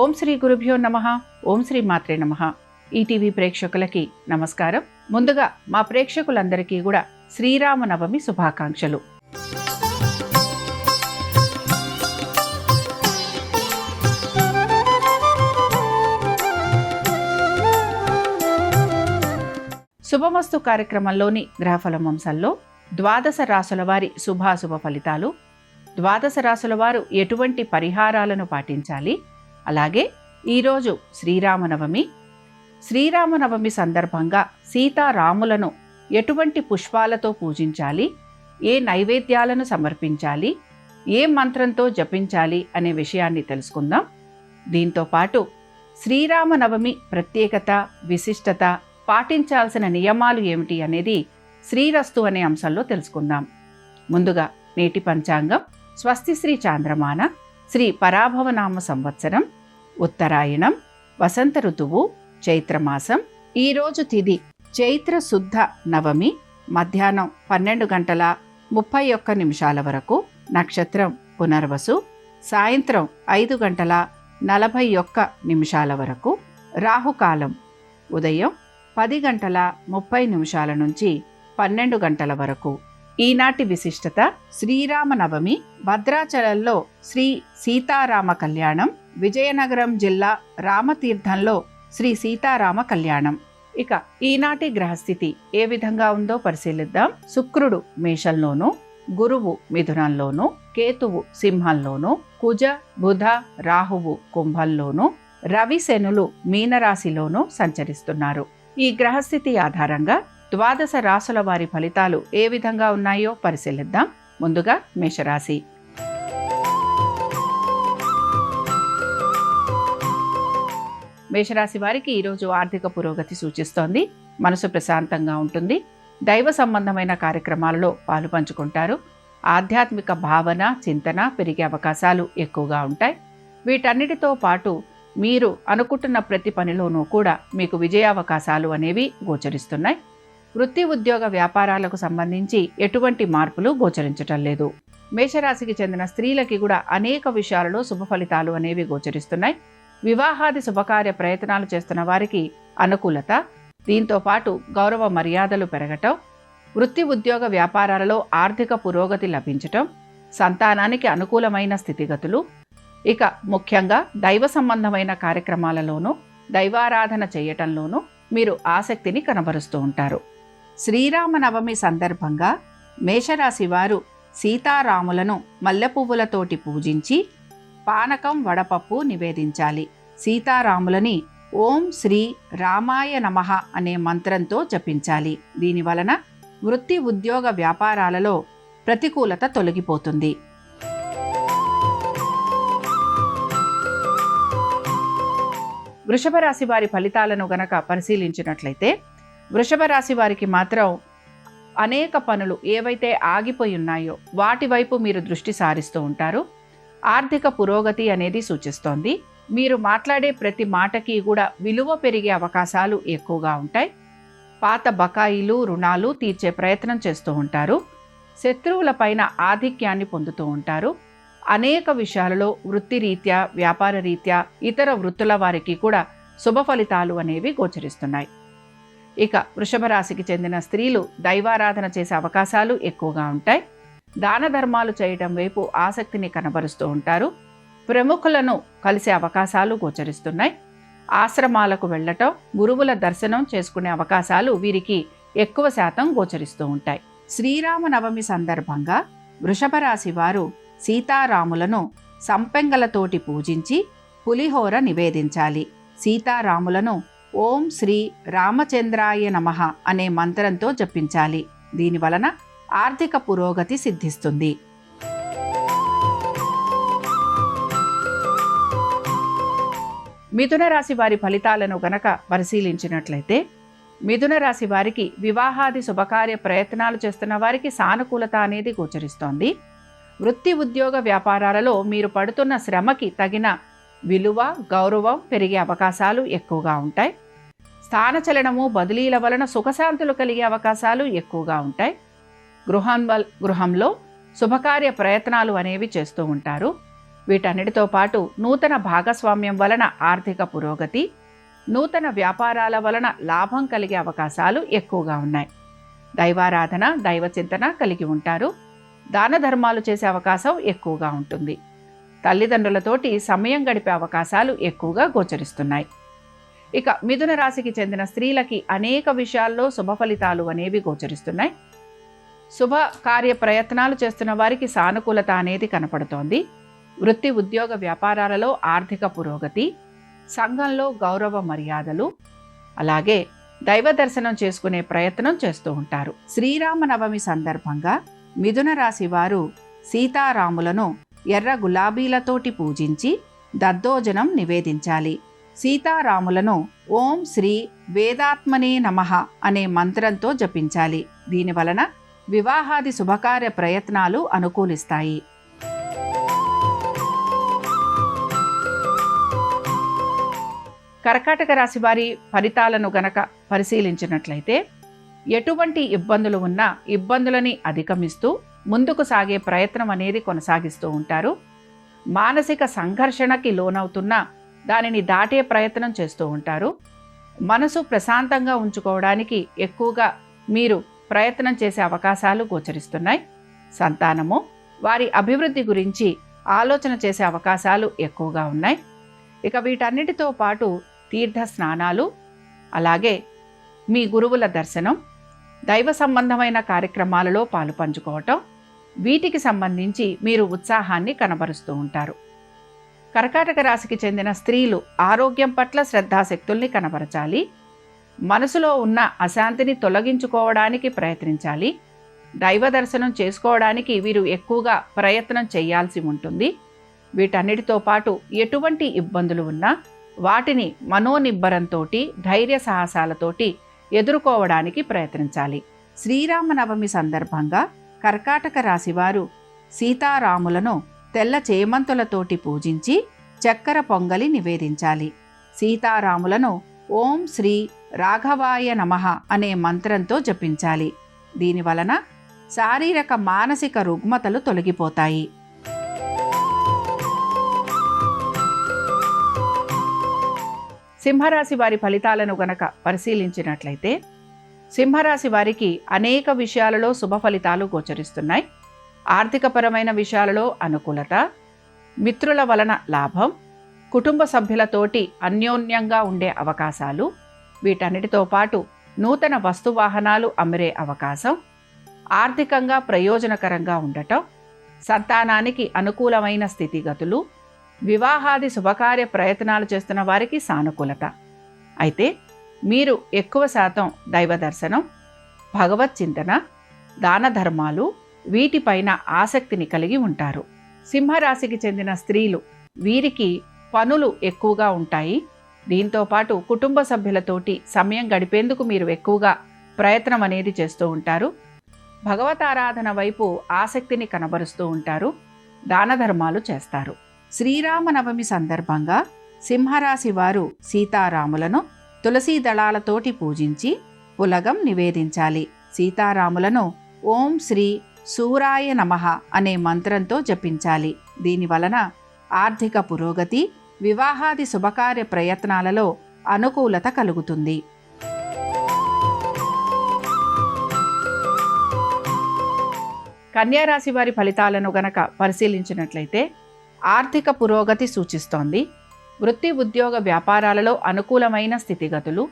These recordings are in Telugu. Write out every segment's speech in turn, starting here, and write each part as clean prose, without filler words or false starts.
ఓం శ్రీ గురుభ్యో నమః. ఓం శ్రీ మాత్రే నమః. ఈటీవీ ప్రేక్షకులకి నమస్కారం. ముందుగా మా ప్రేక్షకులందరికీ కూడా శ్రీరామనవమి శుభాకాంక్షలు. శుభమస్తు కార్యక్రమంలోని గ్రహఫలం అంశంలో ద్వాదశ రాశుల వారి శుభాశుభ ఫలితాలు, ద్వాదశ రాశుల వారు ఎటువంటి పరిహారాలను పాటించాలి, అలాగే ఈరోజు శ్రీరామనవమి. శ్రీరామనవమి సందర్భంగా సీతారాములను ఎటువంటి పుష్పాలతో పూజించాలి, ఏ నైవేద్యాలను సమర్పించాలి, ఏ మంత్రంతో జపించాలి అనే విషయాన్ని తెలుసుకుందాం. దీంతో పాటు శ్రీరామనవమి ప్రత్యేకత, విశిష్టత, పాటించాల్సిన నియమాలు ఏమిటి అనేది శ్రీరస్తు అనే అంశంలో తెలుసుకుందాం. ముందుగా నేటి పంచాంగం. స్వస్తి శ్రీ చాంద్రమాన శ్రీ పరాభవనామ సంవత్సరం, ఉత్తరాయణం, వసంత ఋతువు, చైత్రమాసం. ఈరోజు తిథి చైత్ర శుద్ధ నవమి, మధ్యాహ్నం 12:31 వరకు. నక్షత్రం పునర్వసు, సాయంత్రం 5:41 వరకు. రాహుకాలం ఉదయం 10:30 నుంచి 12 వరకు. ఈనాటి విశిష్టత శ్రీరామనవమి. భద్రాచలంలో శ్రీ సీతారామ కళ్యాణం, విజయనగరం జిల్లా రామతీర్థంలో శ్రీ సీతారామ కళ్యాణం. ఇక ఈనాటి గ్రహస్థితి ఏ విధంగా ఉందో పరిశీలిద్దాం. శుక్రుడు మేషంలోను, గురువు మిథునంలోను, కేతువు సింహంలోను, కుజ బుధ రాహువు కుంభంలోను, రవి శనులు మీనరాశిలోనూ సంచరిస్తున్నారు. ఈ గ్రహస్థితి ఆధారంగా ద్వాదశ రాశుల వారి ఫలితాలు ఏ విధంగా ఉన్నాయో పరిశీలిద్దాం. ముందుగా మేషరాశి. మేషరాశి వారికి ఈరోజు ఆర్థిక పురోగతి సూచిస్తోంది. మనసు ప్రశాంతంగా ఉంటుంది. దైవ సంబంధమైన కార్యక్రమాలలో పాలు పంచుకుంటారు. ఆధ్యాత్మిక భావన, చింతన పెరిగే అవకాశాలు ఎక్కువగా ఉంటాయి. వీటన్నిటితో పాటు మీరు అనుకుంటున్న ప్రతి పనిలోనూ కూడా మీకు విజయావకాశాలు అనేవి గోచరిస్తున్నాయి. వృత్తి ఉద్యోగ వ్యాపారాలకు సంబంధించి ఎటువంటి మార్పులు గోచరించటం లేదు. మేషరాశికి చెందిన స్త్రీలకి కూడా అనేక విషయాలలో శుభ ఫలితాలు అనేవి గోచరిస్తున్నాయి. వివాహాది శుభకార్య ప్రయత్నాలు చేస్తున్న వారికి అనుకూలత, దీంతో పాటు గౌరవ మర్యాదలు పెరగటం, వృత్తి ఉద్యోగ వ్యాపారాలలో ఆర్థిక పురోగతి లభించటం, సంతానానికి అనుకూలమైన స్థితిగతులు. ఇక ముఖ్యంగా దైవ సంబంధమైన కార్యక్రమాలలోనూ, దైవారాధన చేయటంలోనూ మీరు ఆసక్తిని కనబరుస్తూ ఉంటారు. శ్రీరామనవమి సందర్భంగా మేషరాశి వారు సీతారాములను మల్లెపువ్వులతోటి పూజించి పానకం, వడపప్పు నివేదించాలి. సీతారాములని ఓం శ్రీ రామాయ నమః అనే మంత్రంతో జపించాలి. దీనివలన వృత్తి ఉద్యోగ వ్యాపారాలలో ప్రతికూలత తొలగిపోతుంది. వృషభ రాశి వారి ఫలితాలను గనక పరిశీలించినట్లయితే, వృషభ రాశి వారికి మాత్రం అనేక పనులు ఏవైతే ఆగిపోయి ఉన్నాయో వాటి వైపు మీరు దృష్టి సారిస్తూ ఉంటారు. ఆర్థిక పురోగతి అనేది సూచిస్తోంది. మీరు మాట్లాడే ప్రతి మాటకి కూడా విలువ పెరిగే అవకాశాలు ఎక్కువగా ఉంటాయి. పాత బకాయిలు, రుణాలు తీర్చే ప్రయత్నం చేస్తూ ఉంటారు. శత్రువుల పైన ఆధిక్యాన్ని పొందుతూ ఉంటారు. అనేక విషయాలలో వృత్తిరీత్యా, వ్యాపార రీత్యా, ఇతర వృత్తుల వారికి కూడా శుభ ఫలితాలు అనేవి గోచరిస్తున్నాయి. ఇక వృషభ రాశికి చెందిన స్త్రీలు దైవారాధన చేసే అవకాశాలు ఎక్కువగా ఉంటాయి. దాన ధర్మాలు చేయటం వైపు ఆసక్తిని కనబరుస్తూ ఉంటారు. ప్రముఖులను కలిసే అవకాశాలు గోచరిస్తున్నాయి. ఆశ్రమాలకు వెళ్ళటం, గురువుల దర్శనం చేసుకునే అవకాశాలు వీరికి ఎక్కువ శాతం గోచరిస్తూ ఉంటాయి. శ్రీరామనవమి సందర్భంగా వృషభ రాశి వారు సీతారాములను సంపెంగలతోటి పూజించి పులిహోర నివేదించాలి. సీతారాములను ఓం శ్రీ రామచంద్రాయ నమః అనే మంత్రంతో జపించాలి. దీనివలన ఆర్థిక పురోగతి సిద్ధిస్తుంది. మిథున రాశి వారి ఫలితాలను గనక పరిశీలించినట్లయితే, మిథున రాశి వారికి వివాహాది శుభకార్య ప్రయత్నాలు చేస్తున్న వారికి సానుకూలత అనేది గోచరిస్తోంది. వృత్తి ఉద్యోగ వ్యాపారాలలో మీరు పడుతున్న శ్రమకి తగిన విలువ, గౌరవం పెరిగే అవకాశాలు ఎక్కువగా ఉంటాయి. స్థానచలనము, బదిలీల వలన సుఖశాంతులు కలిగే అవకాశాలు ఎక్కువగా ఉంటాయి. గృహంలో శుభకార్య ప్రయత్నాలు అనేవి చేస్తూ ఉంటారు. వీటన్నిటితో పాటు నూతన భాగస్వామ్యం వలన ఆర్థిక పురోగతి, నూతన వ్యాపారాల వలన లాభం కలిగే అవకాశాలు ఎక్కువగా ఉన్నాయి. దైవారాధన, దైవచింతన కలిగి ఉంటారు. దాన ధర్మాలు చేసే అవకాశం ఎక్కువగా ఉంటుంది. తల్లిదండ్రులతోటి సమయం గడిపే అవకాశాలు ఎక్కువగా గోచరిస్తున్నాయి. ఇక మిథున రాశికి చెందిన స్త్రీలకి అనేక విషయాల్లో శుభ ఫలితాలు అనేవి గోచరిస్తున్నాయి. శుభ కార్య ప్రయత్నాలు చేస్తున్న వారికి సానుకూలత అనేది కనపడుతోంది. వృత్తి, ఉద్యోగ, వ్యాపారాలలో ఆర్థిక పురోగతి, సంఘంలో గౌరవ మర్యాదలు, అలాగే దైవ దర్శనం చేసుకునే ప్రయత్నం చేస్తూ ఉంటారు. శ్రీరామనవమి సందర్భంగా మిథున రాశి వారు సీతారాములను ఎర్ర గులాబీలతోటి పూజించి దద్దోజనం నివేదించాలి. సీతారాములను ఓం శ్రీ వేదాత్మనే నమః అనే మంత్రంతో జపించాలి. దీనివలన వివాహాది శుభకార్య ప్రయత్నాలు అనుకూలిస్తాయి. కర్కాటక రాశి వారి ఫలితాలను గనక పరిశీలించినట్లయితే ఎటువంటి ఇబ్బందులు ఉన్నా ఇబ్బందులని అధిగమిస్తూ ముందుకు సాగే ప్రయత్నం అనేది కొనసాగిస్తూ ఉంటారు. మానసిక సంఘర్షణకి లోనవుతున్నా దానిని దాటే ప్రయత్నం చేస్తూ ఉంటారు. మనసు ప్రశాంతంగా ఉంచుకోవడానికి ఎక్కువగా మీరు ప్రయత్నం చేసే అవకాశాలు గోచరిస్తున్నాయి. సంతానము, వారి అభివృద్ధి గురించి ఆలోచన చేసే అవకాశాలు ఎక్కువగా ఉన్నాయి. ఇక వీటన్నిటితో పాటు తీర్థ స్నానాలు, అలాగే మీ గురువుల దర్శనం, దైవ సంబంధమైన కార్యక్రమాలలో పాలు పంచుకోవటం, వీటికి సంబంధించి మీరు ఉత్సాహాన్ని కనబరుస్తూ ఉంటారు. కర్కాటక రాశికి చెందిన స్త్రీలు ఆరోగ్యం పట్ల శ్రద్ధాశక్తుల్ని కనబరచాలి. మనసులో ఉన్న అశాంతిని తొలగించుకోవడానికి ప్రయత్నించాలి. దైవ దర్శనం చేసుకోవడానికి వీరు ఎక్కువగా ప్రయత్నం చేయాల్సి ఉంటుంది. వీటన్నిటితో పాటు ఎటువంటి ఇబ్బందులు ఉన్నా వాటిని మనోనిబ్బరంతో, ధైర్య సాహసాలతోటి ఎదుర్కోవడానికి ప్రయత్నించాలి. శ్రీరామనవమి సందర్భంగా కర్కాటక రాశివారు సీతారాములను తెల్ల చేమంతులతోటి పూజించి చక్కెర పొంగలి నివేదించాలి. సీతారాములను ఓం శ్రీ రాఘవాయ నమః అనే మంత్రంతో జపించాలి. దీనివలన శారీరక, మానసిక రుగ్మతలు తొలగిపోతాయి. సింహరాశి వారి ఫలితాలను గనక పరిశీలించినట్లయితే సింహరాశి వారికి అనేక విషయాలలో శుభ ఫలితాలు గోచరిస్తున్నాయి. ఆర్థికపరమైన విషయాలలో అనుకూలత, మిత్రుల వలన లాభం, కుటుంబ సభ్యులతోటి అన్యోన్యంగా ఉండే అవకాశాలు, వీటన్నిటితో పాటు నూతన వస్తువాహనాలు అమ్మే అవకాశం, ఆర్థికంగా ప్రయోజనకరంగా ఉండటం, సంతానానికి అనుకూలమైన స్థితిగతులు, వివాహాది శుభకార్య ప్రయత్నాలు చేస్తున్న వారికి సానుకూలత. అయితే మీరు ఎక్కువ శాతం దైవ దర్శనం, భగవత్ చింతన, దాన ధర్మాలు, వీటిపైన ఆసక్తిని కలిగి ఉంటారు. సింహరాశికి చెందిన స్త్రీలు, వీరికి పనులు ఎక్కువగా ఉంటాయి. దీంతో పాటు కుటుంబ సభ్యులతోటి సమయం గడిపేందుకు మీరు ఎక్కువగా ప్రయత్నం అనేది చేస్తూ ఉంటారు. భగవత్ ఆరాధన వైపు ఆసక్తిని కనబరుస్తూ ఉంటారు. దాన ధర్మాలు చేస్తారు. శ్రీరామనవమి సందర్భంగా సింహరాశి వారు సీతారాములను తులసీ దళాలతోటి పూజించి పులగం నివేదించాలి. సీతారాములను ఓం శ్రీ సూరాయ నమః అనే మంత్రంతో జపించాలి. దీనివలన ఆర్థిక పురోగతి, వివాహాది శుభకార్య ప్రయత్నాలలో అనుకూలత కలుగుతుంది. కన్యారాశి వారి ఫలితాలను గనక పరిశీలించినట్లయితే ఆర్థిక పురోగతి సూచిస్తోంది. వృత్తి, ఉద్యోగ, వ్యాపారాలలో అనుకూలమైన స్థితిగతులు,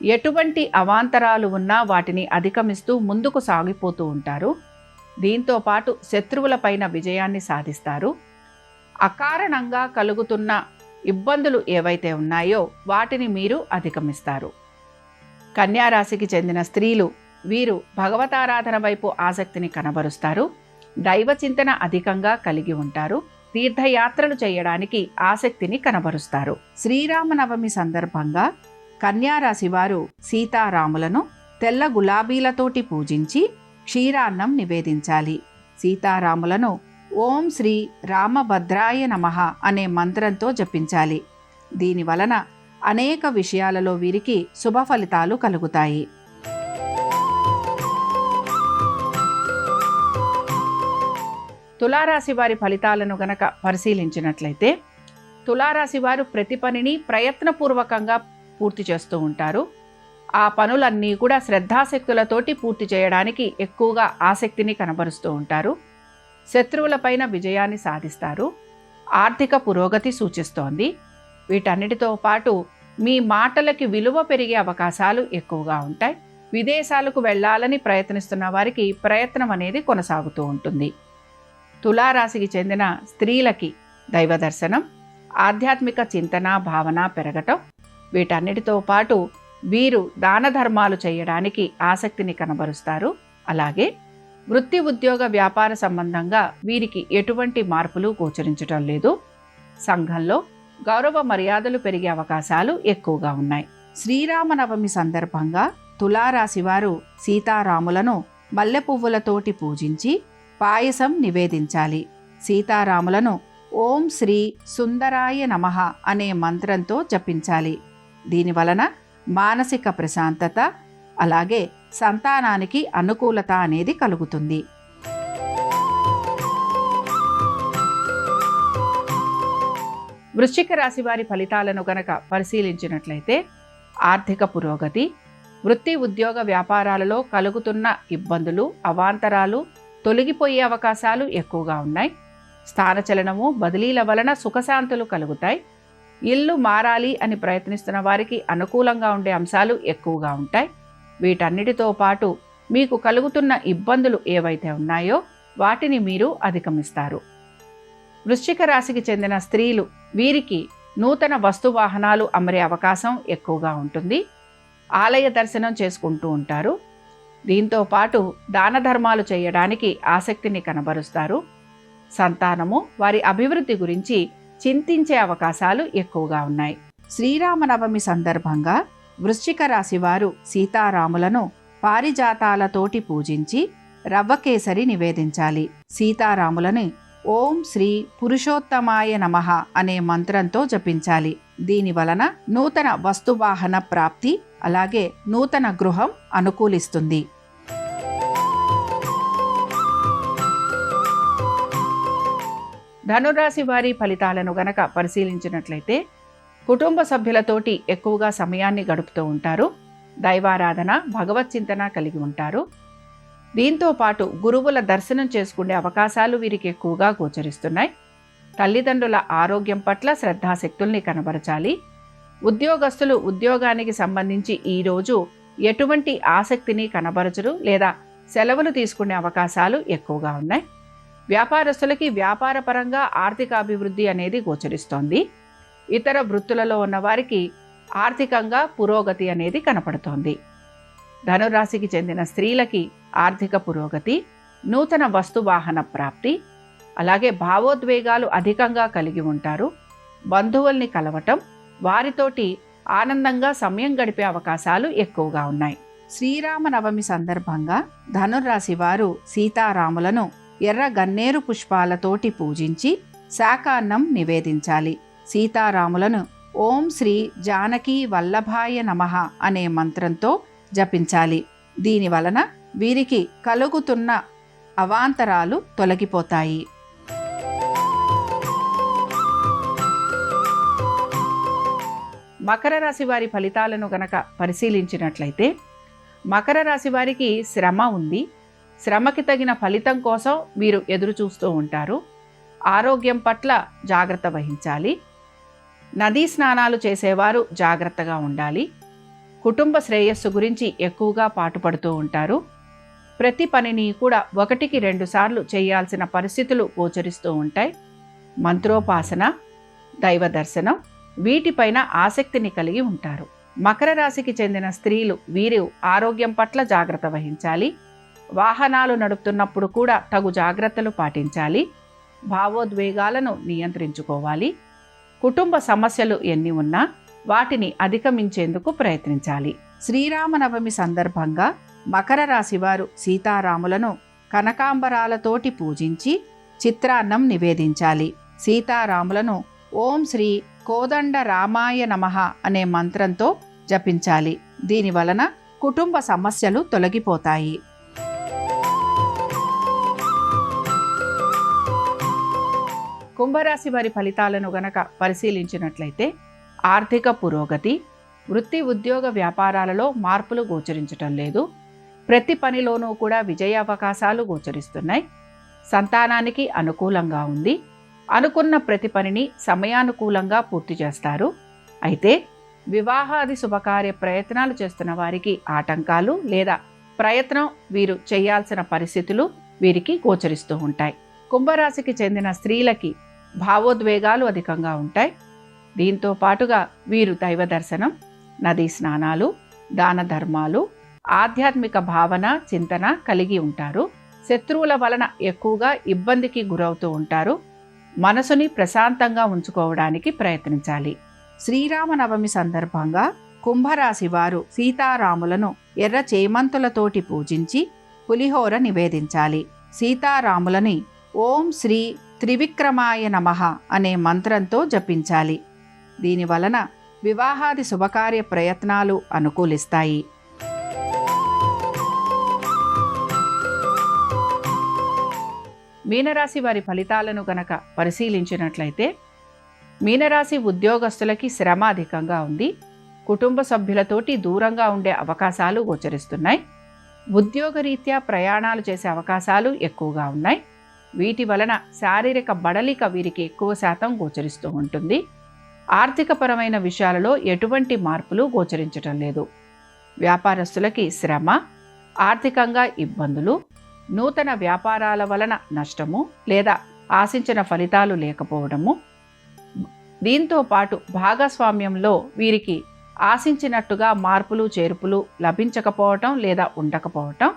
ఎటువంటి అవాంతరాలు ఉన్నా వాటిని అధిగమిస్తూ ముందుకు సాగిపోతూ ఉంటారు. దీంతో పాటు శత్రువులపైన విజయాన్ని సాధిస్తారు. అకారణంగా కలుగుతున్న ఇబ్బందులు ఏవైతే ఉన్నాయో వాటిని మీరు అధిగమిస్తారు. కన్యారాశికి చెందిన స్త్రీలు, వీరు భగవతారాధన వైపు ఆసక్తిని కనబరుస్తారు. దైవ చింతన అధికంగా కలిగి ఉంటారు. తీర్థయాత్రలు చేయడానికి ఆసక్తిని కనబరుస్తారు. శ్రీరామనవమి సందర్భంగా కన్యారాశి వారు సీతారాములను తెల్ల గులాబీలతోటి పూజించి క్షీరాన్నం నివేదించాలి. సీతారాములను ఓం శ్రీ రామభద్రాయ నమః అనే మంత్రంతో జపించాలి. దీనివలన అనేక విషయాలలో వీరికి శుభ ఫలితాలు కలుగుతాయి. తులారాశి వారి ఫలితాలను గనక పరిశీలించినట్లయితే తులారాశి వారు ప్రతి పనిని ప్రయత్నపూర్వకంగా పూర్తి చేస్తూ ఉంటారు. ఆ పనులన్నీ కూడా శ్రద్ధాశక్తులతోటి పూర్తి చేయడానికి ఎక్కువగా ఆసక్తిని కనబరుస్తూ ఉంటారు. శత్రువులపైన విజయాన్ని సాధిస్తారు. ఆర్థిక పురోగతి సూచిస్తోంది. వీటన్నిటితో పాటు మీ మాటలకి విలువ పెరిగే అవకాశాలు ఎక్కువగా ఉంటాయి. విదేశాలకు వెళ్ళాలని ప్రయత్నిస్తున్న వారికి ప్రయత్నం అనేది కొనసాగుతూ ఉంటుంది. తులారాశికి చెందిన స్త్రీలకి దైవ దర్శనం, ఆధ్యాత్మిక చింతన భావన పెరగటం, వీటన్నిటితో పాటు వీరు దాన ధర్మాలు చేయడానికి ఆసక్తిని కనబరుస్తారు. అలాగే వృత్తి ఉద్యోగ వ్యాపార సంబంధంగా వీరికి ఎటువంటి మార్పులు గోచరించటం లేదు. సంఘంలో గౌరవ మర్యాదలు పెరిగే అవకాశాలు ఎక్కువగా ఉన్నాయి. శ్రీరామనవమి సందర్భంగా తులారాశి వారు సీతారాములను మల్లె పువ్వులతోటి పూజించి పాయసం నివేదించాలి. సీతారాములను ఓం శ్రీ సుందరాయ నమః అనే మంత్రంతో జపించాలి. దీనివలన మానసిక ప్రశాంతత, అలాగే సంతానానికి అనుకూలత అనేది కలుగుతుంది. వృశ్చిక రాశి వారి ఫలితాలను గనక పరిశీలించినట్లయితే ఆర్థిక పురోగతి, వృత్తి ఉద్యోగ వ్యాపారాలలో కలుగుతున్న ఇబ్బందులు అవాంతరాలు తొలగిపోయే అవకాశాలు ఎక్కువగా ఉన్నాయి. స్థానచలనము బదిలీల వలన సుఖశాంతులు కలుగుతాయి. ఇల్లు మారాలి అని ప్రయత్నిస్తున్న వారికి అనుకూలంగా ఉండే అంశాలు ఎక్కువగా ఉంటాయి. వీటన్నిటితో పాటు మీకు కలుగుతున్న ఇబ్బందులు ఏవైతే ఉన్నాయో వాటిని మీరు అధిగమిస్తారు. వృశ్చిక రాశికి చెందిన స్త్రీలు వీరికి నూతన వస్తువాహనాలు అమ్మరే అవకాశం ఎక్కువగా ఉంటుంది. ఆలయ దర్శనం చేసుకుంటూ ఉంటారు. దీంతో పాటు దాన ధర్మాలు చేయడానికి ఆసక్తిని కనబరుస్తారు. సంతానము వారి అభివృద్ధి గురించి చింతించే అవకాశాలు ఎక్కువగా ఉన్నాయి. శ్రీరామనవమి సందర్భంగా వృశ్చిక రాశి వారు సీతారాములను పారిజాతాలతోటి పూజించి రవ్వకేసరి నివేదించాలి. సీతారాములని ఓం శ్రీ పురుషోత్తమాయ నమః అనే మంత్రంతో జపించాలి. దీని వలన నూతన వస్తువాహన ప్రాప్తి, అలాగే నూతన గృహం అనుకూలిస్తుంది. ధనురాశి వారి ఫలితాలను గనక పరిశీలించినట్లయితే కుటుంబ సభ్యులతోటి ఎక్కువగా సమయాన్ని గడుపుతూ ఉంటారు. దైవారాధన భగవత్ చింతన కలిగి ఉంటారు. దీంతో పాటు గురువుల దర్శనం చేసుకునే అవకాశాలు వీరికి ఎక్కువగా గోచరిస్తున్నాయి. తల్లిదండ్రుల ఆరోగ్యం పట్ల శ్రద్ధాశక్తుల్ని కనబరచాలి. ఉద్యోగస్తులు ఉద్యోగానికి సంబంధించి ఈరోజు ఎటువంటి ఆసక్తిని కనబరచరు లేదా సెలవులు తీసుకునే అవకాశాలు ఎక్కువగా ఉన్నాయి. వ్యాపారస్తులకి వ్యాపారపరంగా ఆర్థిక అభివృద్ధి అనేది గోచరిస్తోంది. ఇతర వృత్తులలో ఉన్న వారికి ఆర్థికంగా పురోగతి అనేది కనపడుతోంది. ధనురాశికి చెందిన స్త్రీలకి ఆర్థిక పురోగతి, నూతన వస్తువాహన ప్రాప్తి, అలాగే భావోద్వేగాలు అధికంగా కలిగి ఉంటారు. బంధువుల్ని కలవటం, వారితోటి ఆనందంగా సమయం గడిపే అవకాశాలు ఎక్కువగా ఉన్నాయి. శ్రీరామనవమి సందర్భంగా ధనురాశి వారు సీతారాములను ఎర్ర గన్నేరు పుష్పాలతోటి పూజించి శాకాన్నం నివేదించాలి. సీతారాములను ఓం శ్రీ జానకీ వల్లభాయ నమః అనే మంత్రంతో జపించాలి. దీని వలన వీరికి కలుగుతున్న అవాంతరాలు తొలగిపోతాయి. మకర రాశి వారి ఫలితాలను గనక పరిశీలించినట్లయితే మకర రాశి వారికి శ్రమ ఉంది. శ్రమకి తగిన ఫలితం కోసం వీరు ఎదురు చూస్తూ ఉంటారు. ఆరోగ్యం పట్ల జాగ్రత్త వహించాలి. నదీ స్నానాలు చేసేవారు జాగ్రత్తగా ఉండాలి. కుటుంబ శ్రేయస్సు గురించి ఎక్కువగా పాటుపడుతూ ఉంటారు. ప్రతి పనిని కూడా 1-2 సార్లు చేయాల్సిన పరిస్థితులు గోచరిస్తూ ఉంటాయి. మంత్రోపాసన, దైవ దర్శనం వీటిపైన ఆసక్తిని కలిగి ఉంటారు. మకర రాశికి చెందిన స్త్రీలు వీరు ఆరోగ్యం పట్ల జాగ్రత్త వహించాలి. వాహనాలు నడుపుతున్నప్పుడు కూడా తగు జాగ్రత్తలు పాటించాలి. భావోద్వేగాలను నియంత్రించుకోవాలి. కుటుంబ సమస్యలు ఎన్ని ఉన్నా వాటిని అధిగమించేందుకు ప్రయత్నించాలి. శ్రీరామనవమి సందర్భంగా మకర రాశి వారు సీతారాములను కనకాంబరాలతోటి పూజించి చిత్రాన్నం నివేదించాలి. సీతారాములను ఓం శ్రీ కోదండ రామాయ నమః అనే మంత్రంతో జపించాలి. దీని వలన కుటుంబ సమస్యలు తొలగిపోతాయి. కుంభరాశి వారి ఫలితాలను గనక పరిశీలించినట్లయితే ఆర్థిక పురోగతి, వృత్తి ఉద్యోగ వ్యాపారాలలో మార్పులు గోచరించటం లేదు. ప్రతి పనిలోనూ కూడా విజయావకాశాలు గోచరిస్తున్నాయి. సంతానానికి అనుకూలంగా ఉంది. అనుకున్న ప్రతి పనిని సమయానుకూలంగా పూర్తి చేస్తారు. అయితే వివాహాది శుభకార్య ప్రయత్నాలు చేస్తున్న వారికి ఆటంకాలు లేదా ప్రయత్నం వీరు చేయాల్సిన పరిస్థితులు వీరికి గోచరిస్తూ ఉంటాయి. కుంభరాశికి చెందిన స్త్రీలకి భావోద్వేగాలు అధికంగా ఉంటాయి. దీంతో పాటుగా వీరు దైవ దర్శనం, నదీ స్నానాలు, దాన ధర్మాలు, ఆధ్యాత్మిక భావన చింతన కలిగి ఉంటారు. శత్రువుల వలన ఎక్కువగా ఇబ్బందికి గురవుతూ ఉంటారు. మనసుని ప్రశాంతంగా ఉంచుకోవడానికి ప్రయత్నించాలి. శ్రీరామనవమి సందర్భంగా కుంభరాశి వారు సీతారాములను ఎర్ర చేమంతులతోటి పూజించి పులిహోర నివేదించాలి. సీతారాములని ఓం శ్రీ త్రివిక్రమాయ నమః అనే మంత్రంతో జపించాలి. దీనివలన వివాహాది శుభకార్య ప్రయత్నాలు అనుకూలిస్తాయి. మీనరాశి వారి ఫలితాలను గనక పరిశీలించినట్లయితే మీనరాశి ఉద్యోగస్తులకి శ్రమ అధికంగా ఉంది. కుటుంబ సభ్యులతోటి దూరంగా ఉండే అవకాశాలు గోచరిస్తున్నాయి. ఉద్యోగరీత్యా ప్రయాణాలు చేసే అవకాశాలు ఎక్కువగా ఉన్నాయి. వీటి వలన శారీరక బడలిక వీరికి ఎక్కువ శాతం గోచరిస్తూ ఉంటుంది. ఆర్థికపరమైన విషయాలలో ఎటువంటి మార్పులు గోచరించటం లేదు. వ్యాపారస్తులకి శ్రమ, ఆర్థికంగా ఇబ్బందులు, నూతన వ్యాపారాల వలన నష్టము లేదా ఆశించిన ఫలితాలు లేకపోవడము, దీంతో పాటు భాగస్వామ్యంలో వీరికి ఆశించినట్టుగా మార్పులు చేర్పులు లభించకపోవటం లేదా ఉండకపోవటం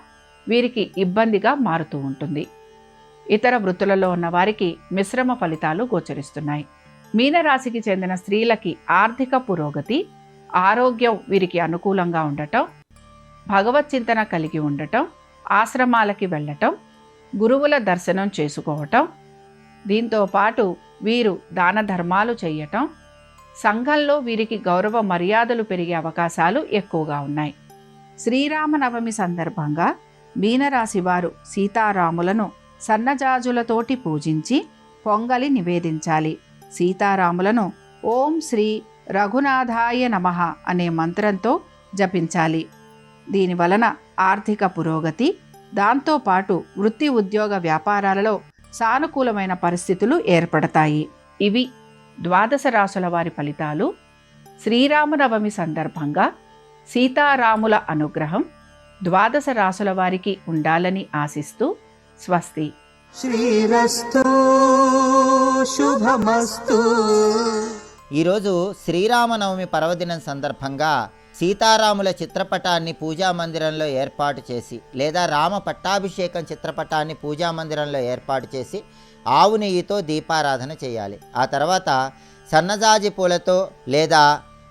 వీరికి ఇబ్బందిగా మారుతూ ఉంటుంది. ఇతర వృత్తులలో ఉన్న వారికి మిశ్రమ ఫలితాలు గోచరిస్తున్నాయి. మీనరాశికి చెందిన స్త్రీలకి ఆర్థిక పురోగతి, ఆరోగ్యం వీరికి అనుకూలంగా ఉండటం, భగవత్ చింతన కలిగి ఉండటం, ఆశ్రమాలకి వెళ్ళటం, గురువుల దర్శనం చేసుకోవటం, దీంతో పాటు వీరు దాన ధర్మాలు చేయటం, సంఘంలో వీరికి గౌరవ మర్యాదలు పెరిగే అవకాశాలు ఎక్కువగా ఉన్నాయి. శ్రీరామనవమి సందర్భంగా మీనరాశి వారు సీతారాములను సన్నజాజులతోటి పూజించి పొంగలి నివేదించాలి. సీతారాములను ఓం శ్రీ రఘునాథాయ నమః అనే మంత్రంతో జపించాలి. దీనివలన ఆర్థిక పురోగతి, దాంతోపాటు వృత్తి ఉద్యోగ వ్యాపారాలలో సానుకూలమైన పరిస్థితులు ఏర్పడతాయి. ఇవి ద్వాదశ రాశుల వారి ఫలితాలు. శ్రీరామనవమి సందర్భంగా సీతారాముల అనుగ్రహం ద్వాదశ రాశుల వారికి ఉండాలని ఆశిస్తూ స్వస్తి. శ్రీరస్తు శుభమస్తు. ఈరోజు శ్రీరామనవమి పర్వదినం సందర్భంగా సీతారాముల చిత్రపటాన్ని పూజామందిరంలో ఏర్పాటు చేసి లేదా రామ పట్టాభిషేకం చిత్రపటాన్ని పూజామందిరంలో ఏర్పాటు చేసి ఆవు నెయ్యితో దీపారాధన చేయాలి. ఆ తర్వాత సన్నజాజి పూలతో లేదా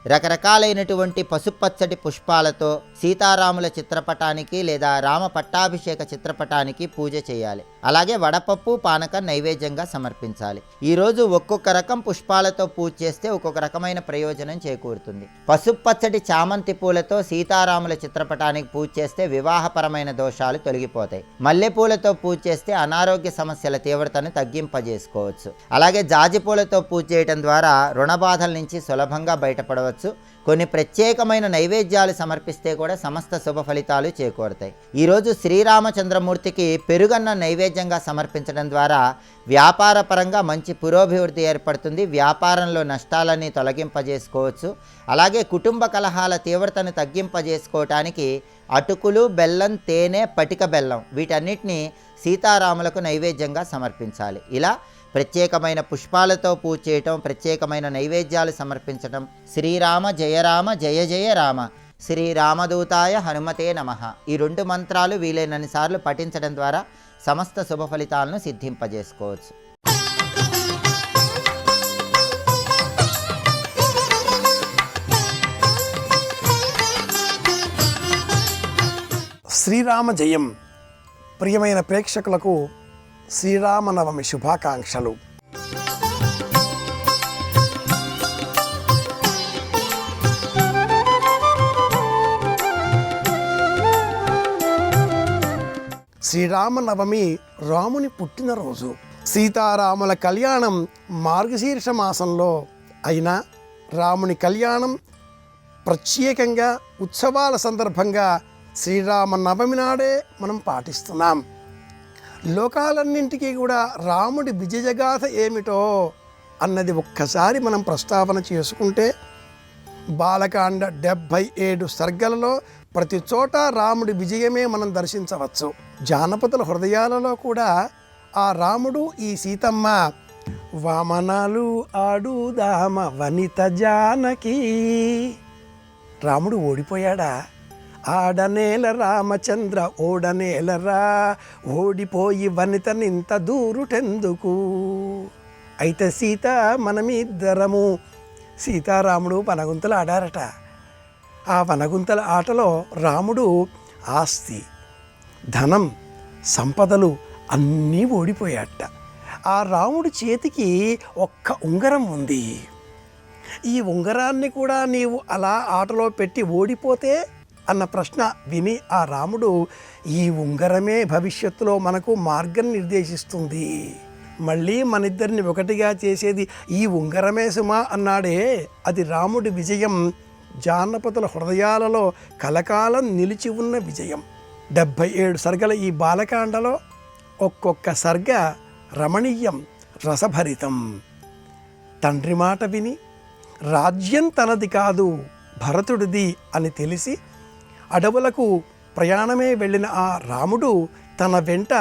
రకరకాలైనటువంటి పసుపచ్చటి పుష్పాలతో సీతారాముల చిత్రపటానికి లేదా రామ పట్టాభిషేక చిత్రపటానికి పూజ చేయాలి. అలాగే వడపప్పు, పానకం నైవేద్యంగా సమర్పించాలి. ఈరోజు ఒక్కొక్క రకం పుష్పాలతో పూజ చేస్తే ఒక్కొక్క రకమైన ప్రయోజనం చేకూరుతుంది. పసుపచ్చటి చామంతి పూలతో సీతారాముల చిత్రపటానికి పూజ చేస్తే వివాహపరమైన దోషాలు తొలగిపోతాయి. మల్లెపూలతో పూజ చేస్తే అనారోగ్య సమస్యల తీవ్రతను తగ్గింపజేసుకోవచ్చు. అలాగే జాజి పూలతో పూజ చేయడం ద్వారా రుణ బాధల నుంచి సులభంగా బయటపడవచ్చు. కొన్ని ప్రత్యేకమైన నైవేద్యాలు సమర్పిస్తే కూడా సమస్త శుభ ఫలితాలు చేకూరుతాయి. ఈరోజు శ్రీరామచంద్రమూర్తికి పెరుగన్న నైవేద్యంగా సమర్పించడం ద్వారా వ్యాపార పరంగా మంచి పురోభివృద్ధి ఏర్పడుతుంది. వ్యాపారంలో నష్టాలన్నీ తొలగింపజేసుకోవచ్చు. అలాగే కుటుంబ కలహాల తీవ్రతను తగ్గింపజేసుకోవటానికి అటుకులు, బెల్లం, తేనె, పటిక బెల్లం వీటన్నిటినీ సీతారాములకు నైవేద్యంగా సమర్పించాలి. ఇలా ప్రత్యేకమైన పుష్పాలతో పూజ చేయటం, ప్రత్యేకమైన నైవేద్యాలు సమర్పించటం. శ్రీరామ జయ రామ జయ జయ రామ, శ్రీరామదూతాయ హనుమతే నమః ఈ 2 మంత్రాలు వీలైనన్ని సార్లు పఠించడం ద్వారా సమస్త శుభ ఫలితాలను సిద్ధింపజేసుకోవచ్చు. శ్రీరామ జయం. ప్రియమైన ప్రేక్షకులకు శ్రీరామనవమి శుభాకాంక్షలు. శ్రీరామనవమి రాముని పుట్టినరోజు. సీతారాముల కళ్యాణం మార్గశీర్ష మాసంలో అయినా రాముని కళ్యాణం ప్రత్యేకంగా ఉత్సవాల సందర్భంగా శ్రీరామ నవమి నాడే మనం పాటిస్తున్నాం. లోకాలన్నింటికీ కూడా రాముడి విజయగాథ ఏమిటో అన్నది ఒక్కసారి మనం ప్రస్తావన చేసుకుంటే బాలకాండ 77 సర్గలలో ప్రతి చోట రాముడి విజయమే మనం దర్శించవచ్చు. జానపదుల హృదయాలలో కూడా ఆ రాముడు ఈ సీతమ్మ వామనాలు ఆడుదామ వనిత జానకి. రాముడు ఓడిపోయాడా? ఆడనేల రామచంద్ర ఓడనేలరా, ఓడిపోయి వనితనింత దూరుటెందుకు. అయితే సీత మనమిద్దరము. సీతారాముడు వనగుంతలు ఆడారట. ఆ వనగుంతల ఆటలో రాముడు ఆస్తి, ధనం, సంపదలు అన్నీ ఓడిపోయాట. ఆ రాముడి చేతికి ఒక్క ఉంగరం ఉంది. ఈ ఉంగరాన్ని కూడా నీవు అలా ఆటలో పెట్టి ఓడిపోతే అన్న ప్రశ్న విని ఆ రాముడు ఈ ఉంగరమే భవిష్యత్తులో మనకు మార్గం నిర్దేశిస్తుంది, మళ్ళీ మనిద్దరిని ఒకటిగా చేసేది ఈ ఉంగరమే సుమా అన్నాడే. అది రాముడి విజయం, జానపదుల హృదయాలలో కలకాలం నిలిచి ఉన్న విజయం. 77 సర్గల ఈ బాలకాండలో ఒక్కొక్క సర్గ రమణీయం, రసభరితం. తండ్రి మాట విని రాజ్యం తనది కాదు భరతుడిది అని తెలిసి అడవులకు ప్రయాణమే వెళ్ళిన ఆ రాముడు తన వెంట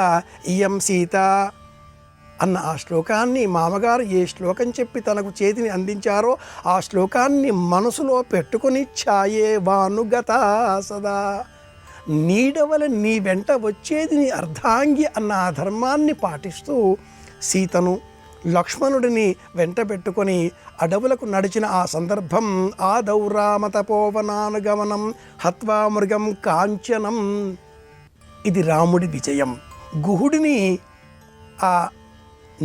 ఇయం సీత అన్న ఆ శ్లోకాన్ని మామగారు ఏ శ్లోకం చెప్పి తనకు చేతిని అందించారో ఆ శ్లోకాన్ని మనసులో పెట్టుకుని ఛాయే వానుగత సదా, నీడవల నీ వెంట వచ్చేది నీ అర్ధాంగి అన్న ఆ ధర్మాన్ని పాటిస్తూ సీతను లక్ష్మణుడిని వెంట పెట్టుకొని అడవులకు నడిచిన ఆ సందర్భం ఆదౌ రామ తపోవనానుగమనం హత్వా మృగం కాంచనం. ఇది రాముడి విజయం. గుహుడిని ఆ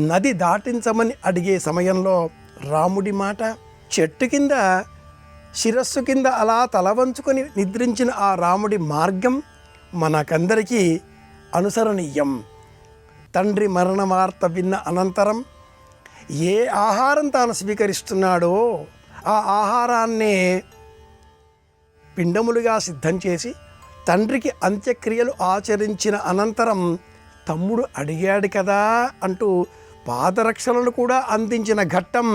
నది దాటించమని అడిగే సమయంలో రాముడి మాట, చెట్టు కింద శిరస్సు కింద అలా తల వంచుకొని నిద్రించిన ఆ రాముడి మార్గం మనకందరికీ అనుసరణీయం. తండ్రి మరణ వార్త విన్న అనంతరం ఏ ఆహారం తాను స్వీకరిస్తున్నాడో ఆ ఆహారాన్నే పిండములుగా సిద్ధం చేసి తండ్రికి అంత్యక్రియలు ఆచరించిన అనంతరం తమ్ముడు అడిగాడు కదా అంటూ పాదరక్షలను కూడా అందించిన ఘట్టం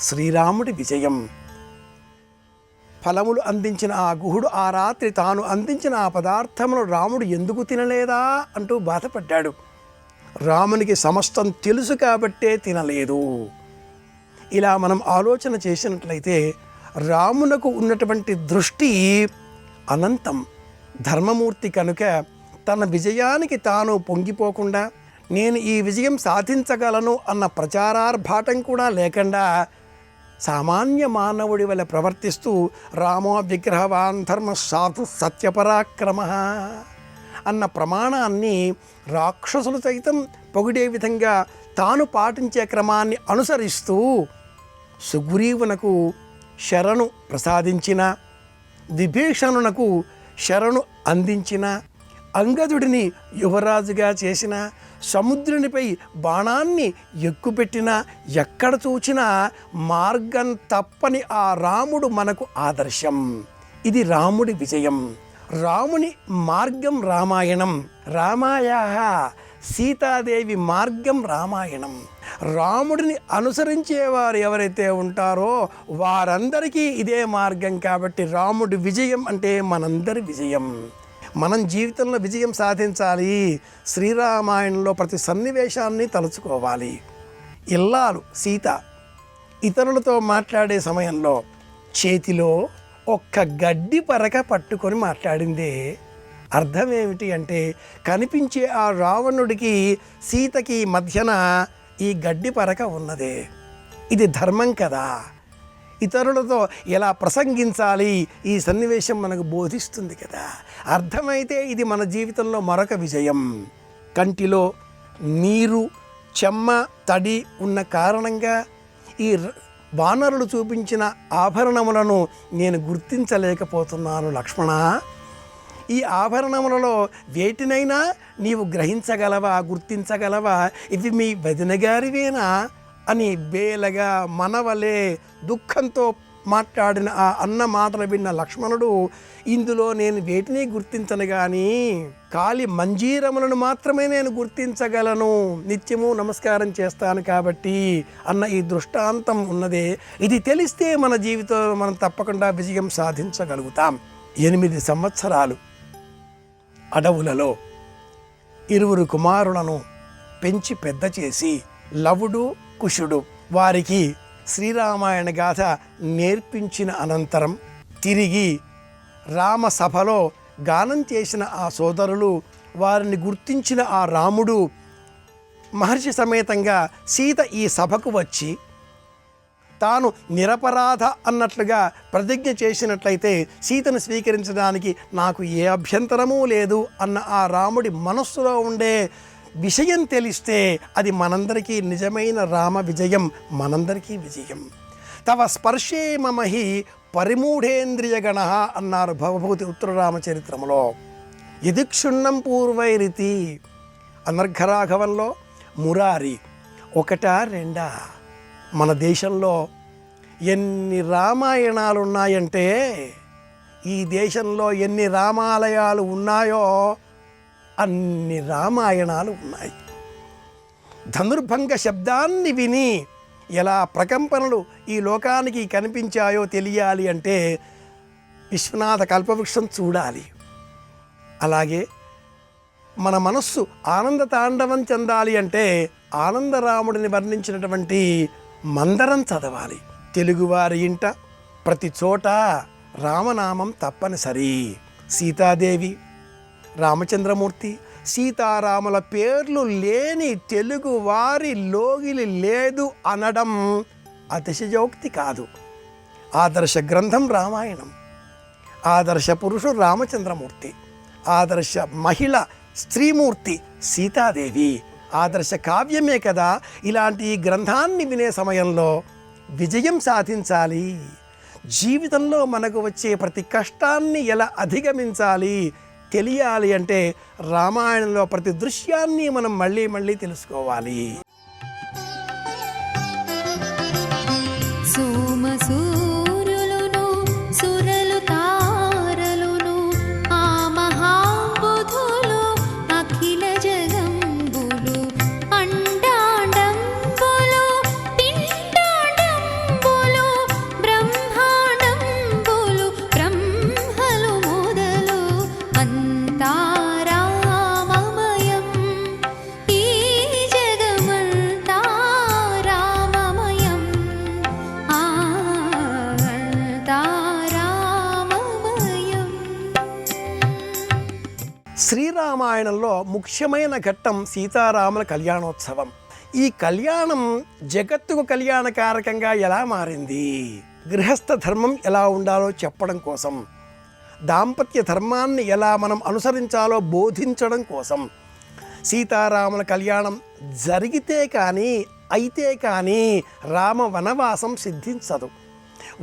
శ్రీరాముడి విజయం. ఫలములు అందించిన ఆ గుహుడు ఆ రాత్రి తాను అందించిన ఆ పదార్థమును రాముడు ఎందుకు తినలేదా అంటూ బాధపడ్డాడు. రామునికి సమస్తం తెలుసు కాబట్టే తినలేదు. ఇలా మనం ఆలోచన చేసినట్లయితే రామునకు ఉన్నటువంటి దృష్టి అనంతం, ధర్మమూర్తి కనుక తన విజయానికి తాను పొంగిపోకుండా నేను ఈ విజయం సాధించగలను అన్న ప్రచారార్భాటం కూడా లేకుండా సామాన్య మానవుడి వలె ప్రవర్తిస్తూ రామో విగ్రహవాన్ ధర్మ సాధు సత్యపరాక్రమ అన్న ప్రమాణాన్ని రాక్షసులు సైతం పొగిడే విధంగా తాను పాటించే క్రమాన్ని అనుసరిస్తూ సుగ్రీవునకు శరణు ప్రసాదించిన, విభీషణునకు శరణు అందించిన, అంగదుడిని యువరాజుగా చేసిన, సముద్రునిపై బాణాన్ని ఎక్కుపెట్టిన, ఎక్కడ చూచినా మార్గం తప్పని ఆ రాముడు మనకు ఆదర్శం. ఇది రాముడి విజయం. రాముని మార్గం రామాయణం, రామాయాః సీతాదేవి మార్గం రామాయణం. రాముడిని అనుసరించేవారు ఎవరైతే ఉంటారో వారందరికీ ఇదే మార్గం. కాబట్టి రాముడి విజయం అంటే మనందరి విజయం. మనం జీవితంలో విజయం సాధించాలి. శ్రీరామాయణంలో ప్రతి సన్నివేశాన్ని తలుచుకోవాలి. ఇల్లాలు సీత ఇతరులతో మాట్లాడే సమయంలో చేతిలో ఒక్క గడ్డి పరక పట్టుకొని మాట్లాడిందే. అర్థం ఏమిటి అంటే కనిపించే ఆ రావణుడికి సీతకి మధ్యన ఈ గడ్డి పరక ఉన్నదే. ఇది ధర్మం కదా. ఇతరులతో ఎలా ప్రసంగించాలి ఈ సన్నివేశం మనకు బోధిస్తుంది కదా. అర్థమైతే ఇది మన జీవితంలో మరొక విజయం. కంటిలో నీరు, చెమ్మ, తడి ఉన్న కారణంగా ఈ వానరులు చూపించిన ఆభరణములను నేను గుర్తించలేకపోతున్నాను లక్ష్మణ. ఈ ఆభరణములలో వేటినైనా నీవు గ్రహించగలవా, గుర్తించగలవా? ఇవి మీ వదిన గారివేనా అని బేలగా మనవలే దుఃఖంతో మాట్లాడిన ఆ అన్న మాటలు విన్న లక్ష్మణుడు, ఇందులో నేను వేటిని గుర్తించను కానీ కాలి మంజీరములను మాత్రమే నేను గుర్తించగలను, నిత్యము నమస్కారం చేస్తాను కాబట్టి అన్న ఈ దృష్టాంతం ఉన్నదే. ఇది తెలిస్తే మన జీవితంలో మనం తప్పకుండా విజయం సాధించగలుగుతాం. 8 సంవత్సరాలు అడవులలో 2 కుమారులను పెంచి పెద్ద చేసి లవుడు కుశుడు వారికి శ్రీరామాయణ గాథ నేర్పించిన అనంతరం తిరిగి రామసభలో గానం చేసిన ఆ సోదరులు, వారిని గుర్తించిన ఆ రాముడు మహర్షి సమేతంగా సీత ఈ సభకు వచ్చి తాను నిరపరాధ అన్నట్లుగా ప్రతిజ్ఞ చేసినట్లయితే సీతను స్వీకరించడానికి నాకు ఏ అభ్యంతరమూ లేదు అన్న ఆ రాముడి మనస్సులో ఉండే విషయం తెలిస్తే అది మనందరికీ నిజమైన రామ విజయం, మనందరికీ విజయం. తవ స్పర్శే మమహి పరిమూఢేంద్రియగణ అన్నారు భవభూతి ఉత్తర రామచరిత్రములో. యదిక్షుణ్ణం పూర్వైరితి అనర్ఘరాఘవంలో మురారి 1 2 మన దేశంలో ఎన్ని రామాయణాలు ఉన్నాయంటే, ఈ దేశంలో ఎన్ని రామాలయాలు ఉన్నాయో అన్ని రామాయణాలు ఉన్నాయి. ధనుర్భంగ శబ్దాన్ని విని ఎలా ప్రకంపనలు ఈ లోకానికి కనిపించాయో తెలియాలి అంటే విశ్వనాథ కల్పవృక్షం చూడాలి. అలాగే మన మనస్సు ఆనంద తాండవం చెందాలి అంటే ఆనందరాముడిని వర్ణించినటువంటి మందరం చదవాలి. తెలుగువారి ఇంట ప్రతి చోట రామనామం తప్పనిసరి. సీతాదేవి, రామచంద్రమూర్తి, సీతారాముల పేర్లు లేని తెలుగు వారి లోగిలి లేదు అనడం అతిశయోక్తి కాదు. ఆదర్శ గ్రంథం రామాయణం, ఆదర్శ పురుషుడు రామచంద్రమూర్తి, ఆదర్శ మహిళ స్త్రీమూర్తి సీతాదేవి, ఆదర్శ కావ్యమే కదా. ఇలాంటి ఈ గ్రంథాన్ని వినే సమయంలో విజయం సాధించాలి. జీవితంలో మనకు వచ్చే ప్రతి కష్టాన్ని ఎలా అధిగమించాలి తెలియాలి అంటే రామాయణంలో ప్రతి దృశ్యాన్ని మనం మళ్ళీ మళ్ళీ తెలుసుకోవాలి. సోమసూర్యులును సురలు తారలును ఆ మహాబుధులు అఖిల జగంబులు అండాండంబులు పిండాండంబులు బ్రహ్మాండంబులు బ్రహ్మలు మొదలు అంతారామమయం ఈ జగమంతా రామమయం అంతారామమయం. శ్రీరామాయణంలో ముఖ్యమైన ఘట్టం సీతారాముల కళ్యాణోత్సవం. ఈ కళ్యాణం జగత్తుకు కళ్యాణకారకంగా ఎలా మారింది, గృహస్థ ధర్మం ఎలా ఉండాలో చెప్పడం కోసం, దాంపత్య ధర్మాన్ని ఎలా మనం అనుసరించాలో బోధించడం కోసం సీతారాముల కళ్యాణం జరిగితే కానీ అయితే కానీ రామ వనవాసం సిద్ధించదు.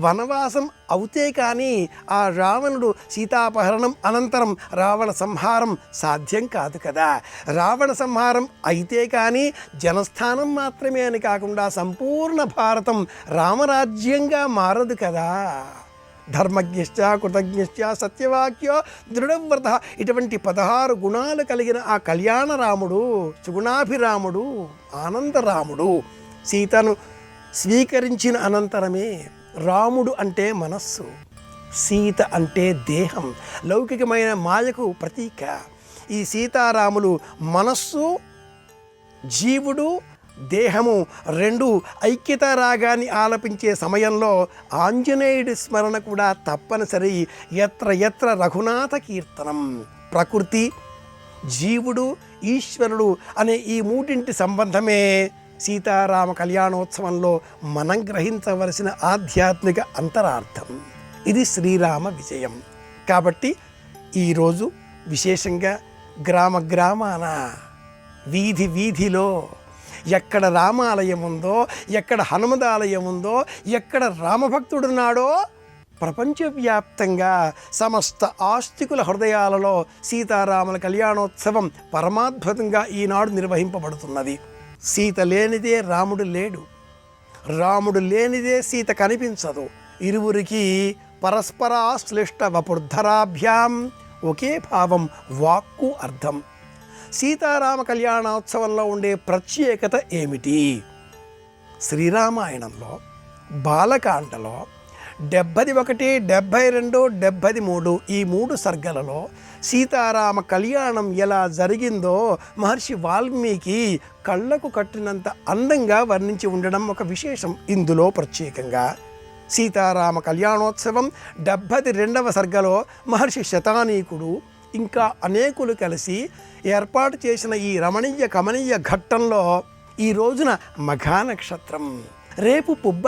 వనవాసం అవుతే కానీ ఆ రావణుడు సీతాపహరణం అనంతరం రావణ సంహారం సాధ్యం కాదు కదా. రావణ సంహారం అయితే కానీ జనస్థానం మాత్రమే అని కాకుండా సంపూర్ణ భారతం రామరాజ్యంగా మారదు కదా. ధర్మజ్ఞశ్చ కృతజ్ఞశ్చ సత్యవాక్యో దృఢవ్రత ఇటువంటి 16 గుణాలు కలిగిన ఆ కళ్యాణ రాముడు, సుగుణాభిరాముడు, ఆనందరాముడు సీతను స్వీకరించిన అనంతరమే రాముడు అంటే మనస్సు, సీత అంటే దేహం, లౌకికమైన మాయకు ప్రతీక. ఈ సీతారాములు మనస్సు, జీవుడు, దేహము రెండు ఐక్యత రాగాన్ని ఆలపించే సమయంలో ఆంజనేయుడి స్మరణ కూడా తప్పనిసరి. ఎత్ర ఎత్ర రఘునాథ కీర్తనం. ప్రకృతి, జీవుడు, ఈశ్వరుడు అనే ఈ మూడింటి సంబంధమే సీతారామ కళ్యాణోత్సవంలో మనం గ్రహించవలసిన ఆధ్యాత్మిక అంతరార్థం. ఇది శ్రీరామ విజయం. కాబట్టి ఈరోజు విశేషంగా గ్రామ గ్రామాన, వీధి వీధిలో ఎక్కడ రామాలయం ఉందో, ఎక్కడ హనుమదాలయం ఉందో, ఎక్కడ రామభక్తుడున్నాడో ప్రపంచవ్యాప్తంగా సమస్త ఆస్తికుల హృదయాలలో సీతారాముల కళ్యాణోత్సవం పరమాద్భుతంగా ఈనాడు నిర్వహింపబడుతున్నది. సీత లేనిదే రాముడు లేడు, రాముడు లేనిదే సీత కనిపించదు. ఇరువురికి పరస్పరాశ్లిష్ట వపుర్ధరాభ్యాం, ఒకే భావం, వాక్కు అర్థం. సీతారామ కళ్యాణోత్సవంలో ఉండే ప్రత్యేకత ఏమిటి? శ్రీరామాయణంలో బాలకాండలో 71, 72, 73 ఈ 3 సర్గలలో సీతారామ కళ్యాణం ఎలా జరిగిందో మహర్షి వాల్మీకి కళ్ళకు కట్టినంత అందంగా వర్ణించి ఉండడం ఒక విశేషం. ఇందులో ప్రత్యేకంగా సీతారామ కళ్యాణోత్సవం 72వ సర్గలో మహర్షి శతానీకుడు ఇంకా అనేకులు కలిసి ఏర్పాటు చేసిన ఈ రమణీయ కమనీయ ఘట్టంలో ఈ రోజున మఘా నక్షత్రం, రేపు పుబ్బ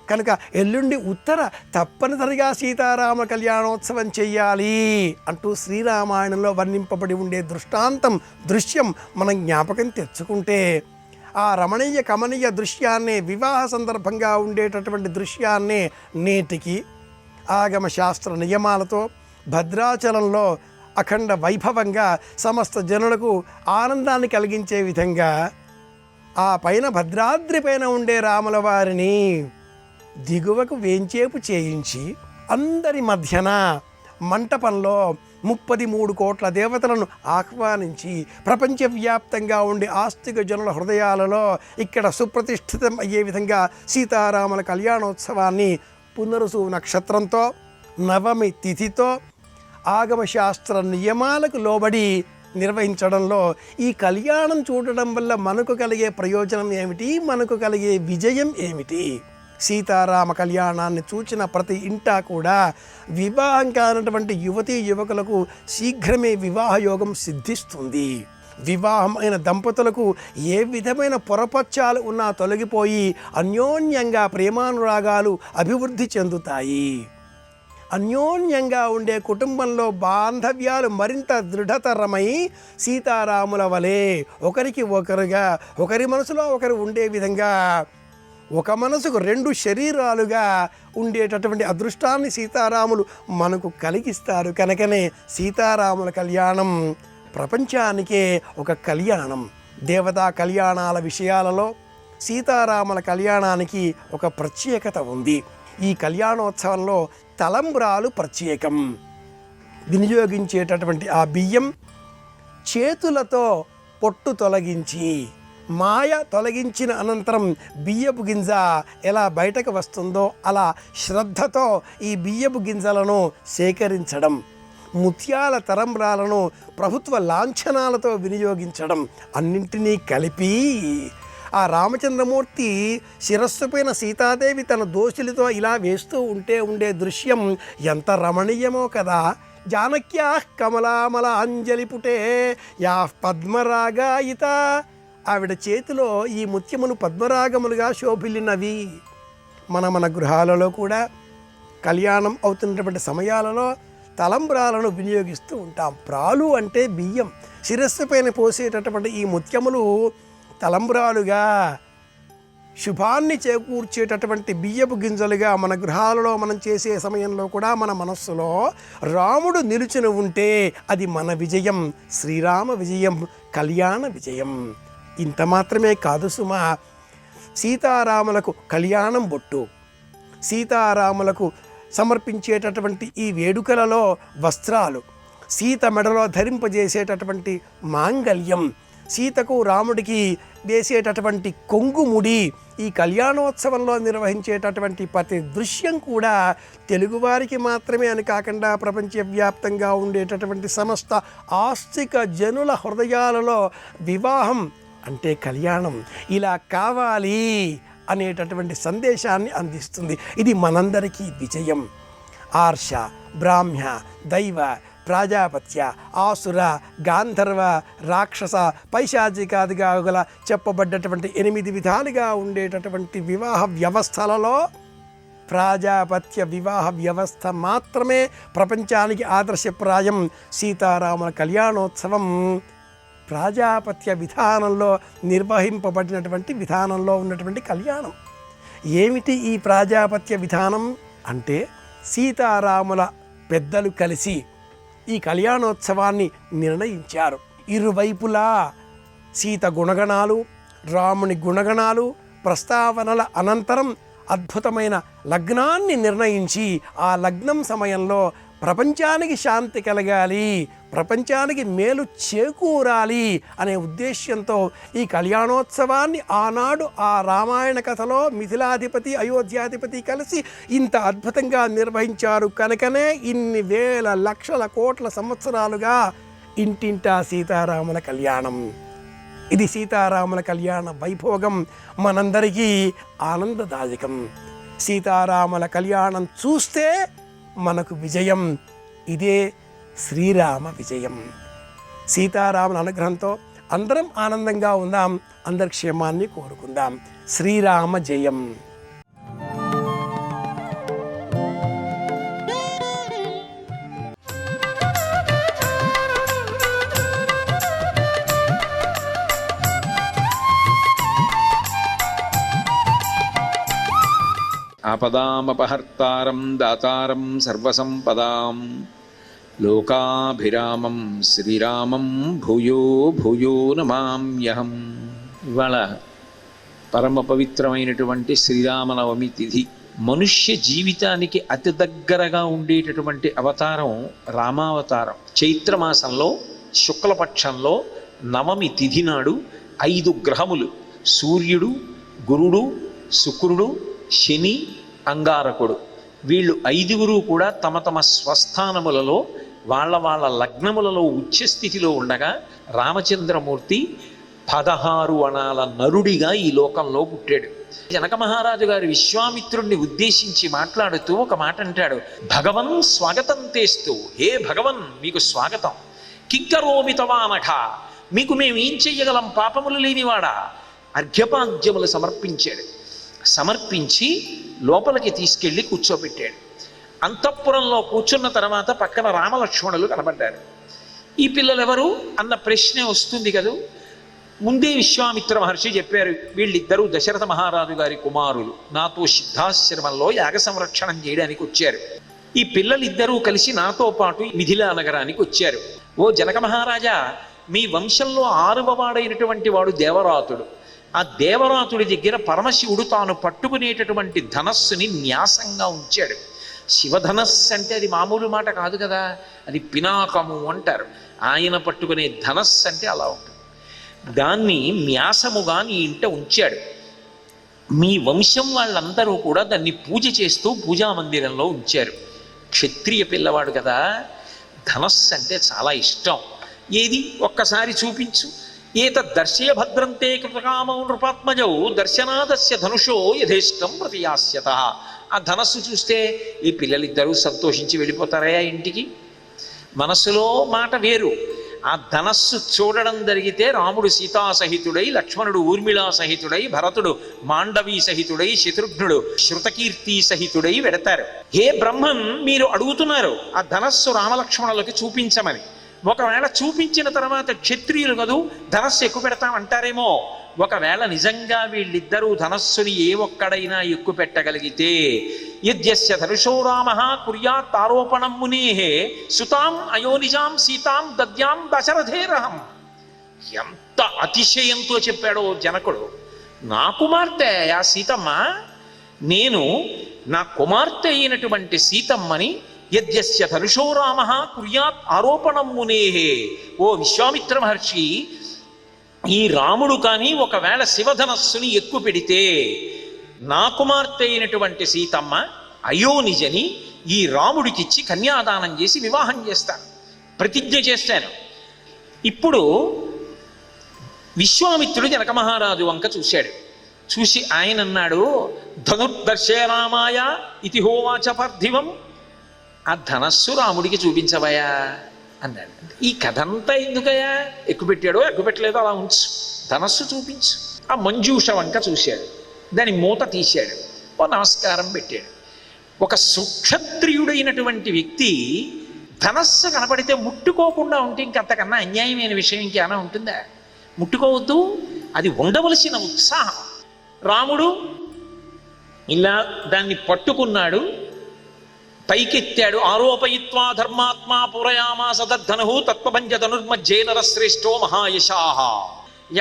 కనుక ఎల్లుండి ఉత్తర తప్పనిసరిగా సీతారామ కళ్యాణోత్సవం చెయ్యాలి అంటూ శ్రీరామాయణంలో వర్ణింపబడి ఉండే దృశ్యం మనం జ్ఞాపకం తెచ్చుకుంటే ఆ రమణీయ కమనీయ దృశ్యాన్నే, వివాహ సందర్భంగా ఉండేటటువంటి దృశ్యాన్నే నేటికి ఆగమ శాస్త్ర నియమాలతో భద్రాచలంలో అఖండ వైభవంగా సమస్త జనులకు ఆనందాన్ని కలిగించే విధంగా ఆ పైన భద్రాద్రి పైన ఉండే రాముల వారిని దిగువకు వేంచేపు చేయించి అందరి మధ్యన మంటపంలో 33 కోట్ల దేవతలను ఆహ్వానించి ప్రపంచవ్యాప్తంగా ఉండే ఆస్తిక జనుల హృదయాలలో ఇక్కడ సుప్రతిష్ఠితం అయ్యే విధంగా సీతారాముల కళ్యాణోత్సవాన్ని పునరుసు నక్షత్రంతో నవమి తిథితో ఆగమ శాస్త్ర నియమాలకు లోబడి నిర్వహించడంలో ఈ కళ్యాణం చూడడం వల్ల మనకు కలిగే ప్రయోజనం ఏమిటి, మనకు కలిగే విజయం ఏమిటి? సీతారామ కళ్యాణాన్ని చూచిన ప్రతి ఇంటా కూడా వివాహం కానటువంటి యువతీ యువకులకు శీఘ్రమే వివాహ యోగం సిద్ధిస్తుంది. వివాహం అయిన దంపతులకు ఏ విధమైన పొరపచ్చాలు ఉన్నా తొలగిపోయి అన్యోన్యంగా ప్రేమానురాగాలు అభివృద్ధి చెందుతాయి. అన్యోన్యంగా ఉండే కుటుంబంలో బాంధవ్యాలు మరింత దృఢతరమై సీతారాముల వలె ఒకరికి ఒకరుగా, ఒకరి మనసులో ఒకరు ఉండే విధంగా, ఒక మనసుకు 2 శరీరాలుగా ఉండేటటువంటి అదృష్టాన్ని సీతారాములు మనకు కలిగిస్తారు. కనుకనే సీతారాముల కళ్యాణం ప్రపంచానికే ఒక కళ్యాణం. దేవతా కళ్యాణాల విషయాలలో సీతారాముల కళ్యాణానికి ఒక ప్రత్యేకత ఉంది. ఈ కళ్యాణోత్సవంలో తలంబ్రాలు ప్రత్యేకం. వినియోగించేటటువంటి ఆ బియ్యం చేతులతో పొట్టు తొలగించి, మాయ తొలగించిన అనంతరం బియ్యపు గింజ ఎలా బయటకు వస్తుందో అలా శ్రద్ధతో ఈ బియ్యపు గింజలను సేకరించడం, ముత్యాల తలంబ్రాలను ప్రభుత్వ లాంఛనాలతో వినియోగించడం, అన్నింటినీ కలిపి ఆ రామచంద్రమూర్తి శిరస్సు పైన సీతాదేవి తన దోషులతో ఇలా వేస్తూ ఉండే దృశ్యం ఎంత రమణీయమో కదా. జానక్యా కమలామల అంజలి పుటే యా పద్మరాగాయిత, ఆవిడ చేతిలో ఈ ముత్యములు పద్మరాగములుగా శోభిల్లినవి. మన గృహాలలో కూడా కళ్యాణం అవుతున్నటువంటి సమయాలలో తలంబ్రాలను వినియోగిస్తూ ఉంటాం. ప్రాలు అంటే బియ్యం, శిరస్సు పైన పోసేటటువంటి ఈ ముత్యములు తలంబ్రాలుగా శుభాన్ని చేకూర్చేటటువంటి బియ్యపు గింజలుగా మన గృహాలలో మనం చేసే సమయంలో కూడా మన మనస్సులో రాముడు నిలుచుని ఉంటే అది మన విజయం, శ్రీరామ విజయం, కళ్యాణ విజయం. ఇంత మాత్రమే కాదు సుమా, సీతారాములకు కళ్యాణం బొట్టు, సీతారాములకు సమర్పించేటటువంటి ఈ వేడుకలలో వస్త్రాలు, సీత మెడలో ధరింపజేసేటటువంటి మాంగళ్యం, సీతకు రాముడికి వేసేటటువంటి కొంగుముడి, ఈ కళ్యాణోత్సవంలో నిర్వహించేటటువంటి ప్రతి దృశ్యం కూడా తెలుగువారికి మాత్రమే అని కాకుండా ప్రపంచవ్యాప్తంగా ఉండేటటువంటి సమస్త ఆస్తిక జనుల హృదయాలలో వివాహం అంటే కళ్యాణం ఇలా కావాలి అనేటటువంటి సందేశాన్ని అందిస్తుంది. ఇది మనందరికీ విజయం. ఆర్ష, బ్రాహ్మ్య, దైవ, ప్రాజాపత్య, ఆసుర, గాంధర్వ, రాక్షస, పైశాచికాదిగా గల చెప్పబడ్డటువంటి 8 విధాలుగా ఉండేటటువంటి వివాహ వ్యవస్థలలో ప్రాజాపత్య వివాహ వ్యవస్థ మాత్రమే ప్రపంచానికి ఆదర్శప్రాయం. సీతారాముల కళ్యాణోత్సవం ప్రాజాపత్య విధానంలో నిర్వహింపబడినటువంటి విధానంలో ఉన్నటువంటి కళ్యాణం. ఏమిటి ఈ ప్రాజాపత్య విధానం అంటే సీతారాముల పెద్దలు కలిసి ఈ కళ్యాణోత్సవాన్ని నిర్ణయించారు. ఇరువైపులా సీత గుణగణాలు, రాముని గుణగణాలు ప్రస్తావనల అనంతరం అద్భుతమైన లగ్నాన్ని నిర్ణయించి ఆ లగ్నం సమయంలో ప్రపంచానికి శాంతి కలగాలి, ప్రపంచానికి మేలు చేకూరాలి అనే ఉద్దేశ్యంతో ఈ కళ్యాణోత్సవాన్ని ఆనాడు ఆ రామాయణ కథలో మిథిలాధిపతి, అయోధ్యాధిపతి కలిసి ఇంత అద్భుతంగా నిర్వహించారు. కనుకనే ఇన్ని వేల లక్షల కోట్ల సంవత్సరాలుగా ఇంటింటా సీతారాముల కళ్యాణం. ఇది సీతారాముల కళ్యాణ వైభోగం మనందరికీ ఆనందదాయకం. సీతారాముల కళ్యాణం చూస్తే మనకు విజయం. ఇదే శ్రీరామ విజయం. సీతారాముల అనుగ్రహంతో అందరం ఆనందంగా ఉందాం, అందరి క్షేమాన్ని కోరుకుందాం. శ్రీరామ జయం. ఆపదామపహర్తారం దాతారం సర్వసంపదాం లోకాభిరామం శ్రీరామం భూయో భూయో నమామ్యహం. ఇవాళ పరమ పవిత్రమైనటువంటి శ్రీరామనవమి తిథి. మనుష్య జీవితానికి అతి దగ్గరగా ఉండేటటువంటి అవతారం రామావతారం. చైత్రమాసంలో శుక్లపక్షంలో నవమి తిథి నాడు 5 గ్రహములు సూర్యుడు, గురుడు, శుక్రుడు, శని, అంగారకుడు వీళ్ళు 5గురు కూడా తమ తమ స్వస్థానములలో వాళ్ళ వాళ్ళ లగ్నములలో ఉచ్చస్థితిలో ఉండగా రామచంద్రమూర్తి 16 అణాల నరుడిగా ఈ లోకంలో పుట్టాడు. జనక మహారాజు గారు విశ్వామిత్రుణ్ణి ఉద్దేశించి మాట్లాడుతూ ఒక మాట అంటాడు, భగవన్ స్వాగతం తెస్తూ, హే భగవన్ మీకు స్వాగతం. కింకరోమి తవానఖ, మీకు మేమేం చెయ్యగలం పాపములు లేనివాడా. అర్ఘ్యపాద్యములు సమర్పించాడు. సమర్పించి లోపలికి తీసుకెళ్ళి కూర్చోబెట్టాడు. అంతఃపురంలో కూర్చున్న తర్వాత పక్కన రామలక్ష్మణులు కనబడ్డారు. ఈ పిల్లలు ఎవరు అన్న ప్రశ్న వస్తుంది కదూ. ముందే విశ్వామిత్ర మహర్షి చెప్పారు, వీళ్ళిద్దరూ దశరథ మహారాజు గారి కుమారులు, నాతో సిద్ధాశ్రమంలో యాగ సంరక్షణం చేయడానికి వచ్చారు. ఈ పిల్లలిద్దరూ కలిసి నాతో పాటు మిథిలా నగరానికి వచ్చారు. ఓ జనక మహారాజా, మీ వంశంలో 6వ వాడైనటువంటి వాడు దేవరాతుడు. ఆ దేవరాతుడి దగ్గర పరమశివుడు తాను పట్టుకునేటటువంటి ధనస్సుని న్యాసంగా ఉంచాడు. శివధనస్సు అంటే అది మామూలు మాట కాదు కదా, అది పినాకము అంటారు. ఆయన పట్టుకునే ధనస్సు అంటే అలా ఉంటుంది. దాన్ని న్యాసముగా నీ ఇంట ఉంచాడు. మీ వంశం వాళ్ళందరూ కూడా దాన్ని పూజ చేస్తూ పూజా మందిరంలో ఉంచారు. క్షత్రియ పిల్లవాడు కదా, ధనస్సు అంటే చాలా ఇష్టం. ఏది ఒక్కసారి చూపించు. ఏతద్దర్శయ భద్రంతే కృతకామౌ నృపాత్మజౌ దర్శనాదస్య ధనుషో యథేష్టం ప్రతియాస్యత. ఆ ధనస్సు చూస్తే ఈ పిల్లలిద్దరూ సంతోషించి వెళ్ళిపోతారయా ఇంటికి. మనస్సులో మాట వేరు. ఆ ధనస్సు చూడడం జరిగితే రాముడు సీతాసహితుడై, లక్ష్మణుడు ఊర్మిళా సహితుడై, భరతుడు మాండవీ సహితుడై, శత్రుఘ్నుడు శృతకీర్తి సహితుడై వెడతారు. హే బ్రహ్మన్, మీరు అడుగుతున్నారు ఆ ధనస్సు రామలక్ష్మణులకు చూపించమని. ఒకవేళ చూపించిన తర్వాత క్షత్రియులు కదూ ధనస్సు ఎక్కువ పెడతామంటారేమో. ఒకవేళ నిజంగా వీళ్ళిద్దరూ ధనస్సుని ఏ ఒక్కడైనా ఎక్కువ పెట్టగలిగితే, యద్యస్య ధనుషో రామః కుర్యాత్ ఆరోపణం మునేహే సుతాం అయోనిజాం సీతాం దద్యాం దశరథేరహం. ఎంత అతిశయంతో చెప్పాడో జనకుడు. నా కుమార్తె ఆ సీతమ్మ, నేను నా కుమార్తె అయినటువంటి సీతమ్మని యద్యస్య ధనుషో రామః కుర్యాత్ ఆరోపణం మునేహే. ఓ విశ్వామిత్ర మహర్షి, ఈ రాముడు కానీ ఒకవేళ శివధనస్సుని ఎక్కువ పెడితే నా కుమార్తె అయినటువంటి సీతమ్మ అయోనిజని ఈ రాముడికిచ్చి కన్యాదానం చేసి వివాహం చేస్తాను, ప్రతిజ్ఞ చేస్తాను. ఇప్పుడు విశ్వామిత్రుడు జనక మహారాజు వంక చూశాడు. చూసి ఆయన అన్నాడు, ధనుర్దర్శయ రామాయ ఇతి హోవాచ పార్థివం. ఆ ధనస్సు రాముడికి చూపించవయా అన్నాడు. ఈ కథ అంతా ఎందుకయా, ఎక్కుపెట్టాడో ఎక్కుపెట్టలేదో అలా ఉంచు, ధనస్సు చూపించు. ఆ మంజూష వంక చూశాడు, దాని మూత తీశాడు, ఓ నమస్కారం పెట్టాడు. ఒక సుక్షత్రియుడైనటువంటి వ్యక్తి ధనస్సు కనపడితే ముట్టుకోకుండా ఉంటే ఇంకంతకన్నా అన్యాయమైన విషయం ఇంకేమైనా ఉంటుందా? ముట్టుకోవద్దు, అది ఉండవలసిన ఉత్సాహం. రాముడు ఇలా దాన్ని పట్టుకున్నాడు, పైకెత్తాడు. ఆరోపయిత్వా ధర్మాత్మా పూరయామాస దద్ధను తత్వభంజ ధనుర్మధ్యే నరశ్రేష్టో మహాయశాహ.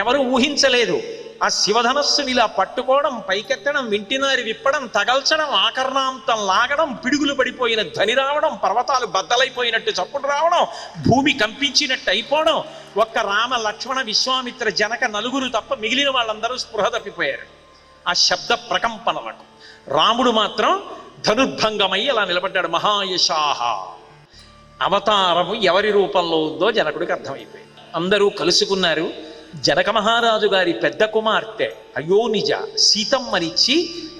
ఎవరు ఊహించలేదు. ఆ శివధనస్సుని ఇలా పట్టుకోవడం, పైకెత్తడం, వింటినారి విప్పడం, తగల్చడం, ఆకర్ణాంతం లాగడం, పిడుగులు పడిపోయిన ధ్వని రావడం, పర్వతాలు బద్దలైపోయినట్టు చప్పుడు రావడం, భూమి కంపించినట్టు అయిపోవడం. ఒక్క రామ లక్ష్మణ విశ్వామిత్ర జనక నలుగురు తప్ప మిగిలిన వాళ్ళందరూ స్పృహ తప్పిపోయారు ఆ శబ్ద ప్రకంపనలకు. రాముడు మాత్రం ధనుర్భంగమై అలా నిలబడ్డాడు. మహాయశాహ. అవతారము ఎవరి రూపంలో ఉందో జనకుడికి అర్థమైపోయింది. అందరూ కలుసుకున్నారు. జనక మహారాజు గారి పెద్ద కుమార్తె అయోనిజ సీతమ్మనిచ్చి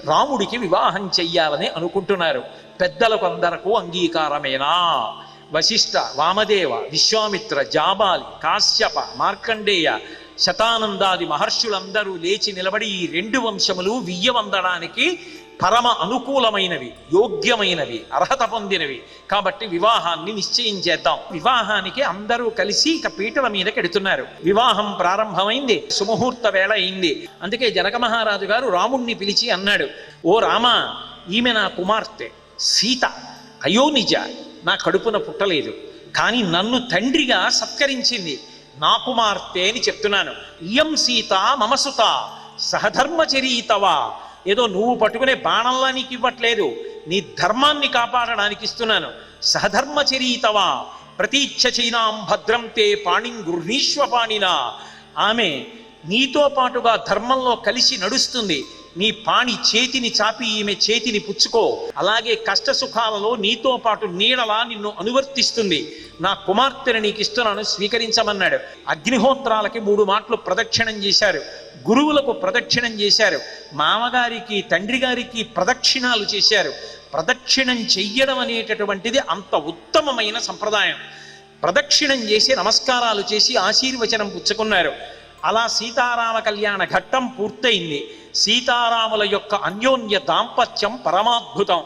రాముడికి వివాహం చెయ్యాలని అనుకుంటున్నారు. పెద్దలకు అందరకు అంగీకారమేనా? వశిష్ఠ, వామదేవ, విశ్వామిత్ర, జాబాలి, కాశ్యప, మార్కండేయ, శతానందాది మహర్షులందరూ లేచి నిలబడి ఈ రెండు వంశములు వియ్యవందడానికి పరమ అనుకూలమైనవి, యోగ్యమైనవి, అర్హత పొందినవి కాబట్టి వివాహాన్ని నిశ్చయం చేద్దాం. వివాహానికి అందరూ కలిసి ఇక పీటల మీదకి ఎడుతున్నారు. వివాహం ప్రారంభమైంది. సుముహూర్త వేళ అయింది. అందుకే జనక మహారాజు గారు రాముణ్ణి పిలిచి అన్నాడు, ఓ రామ, ఈమె నా కుమార్తె సీత, అయోనిజ, నా కడుపున పుట్టలేదు, కానీ నన్ను తండ్రిగా సత్కరించింది. నా కుమార్తె అని చెప్తున్నాను. ఇయం సీత మమసుత సహధర్మచరీతవా. ఏదో నువ్వు పట్టుకునే బాణంలా నీకు ఇవ్వట్లేదు, నీ ధర్మాన్ని కాపాడడానికి ఇస్తున్నాను. సహధర్మచరీతవా ప్రతీచ్ఛ చైనాం భద్రం తే పాణిం గృహీష్వ పాణినా. ఆమె నీతో పాటుగా ధర్మంలో కలిసి నడుస్తుంది. నీ పాణి చేతిని చాపి ఈమె చేతిని పుచ్చుకో. అలాగే కష్ట సుఖాలలో నీతో పాటు నీడలా నిన్ను అనువర్తిస్తుంది. నా కుమార్తెను నీకు ఇస్తున్నాను, స్వీకరించమన్నాడు. అగ్నిహోత్రాలకి 3 మాటలు ప్రదక్షిణం చేశారు. గురువులకు ప్రదక్షిణం చేశారు. మామగారికి, తండ్రి గారికి ప్రదక్షిణాలు చేశారు. ప్రదక్షిణం చెయ్యడం అనేటటువంటిది అంత ఉత్తమమైన సంప్రదాయం. ప్రదక్షిణం చేసి నమస్కారాలు చేసి ఆశీర్వచనం పుచ్చుకున్నారు. అలా సీతారామ కళ్యాణ ఘట్టం పూర్తయింది. సీతారాముల యొక్క అన్యోన్య దాంపత్యం పరమాద్భుతం.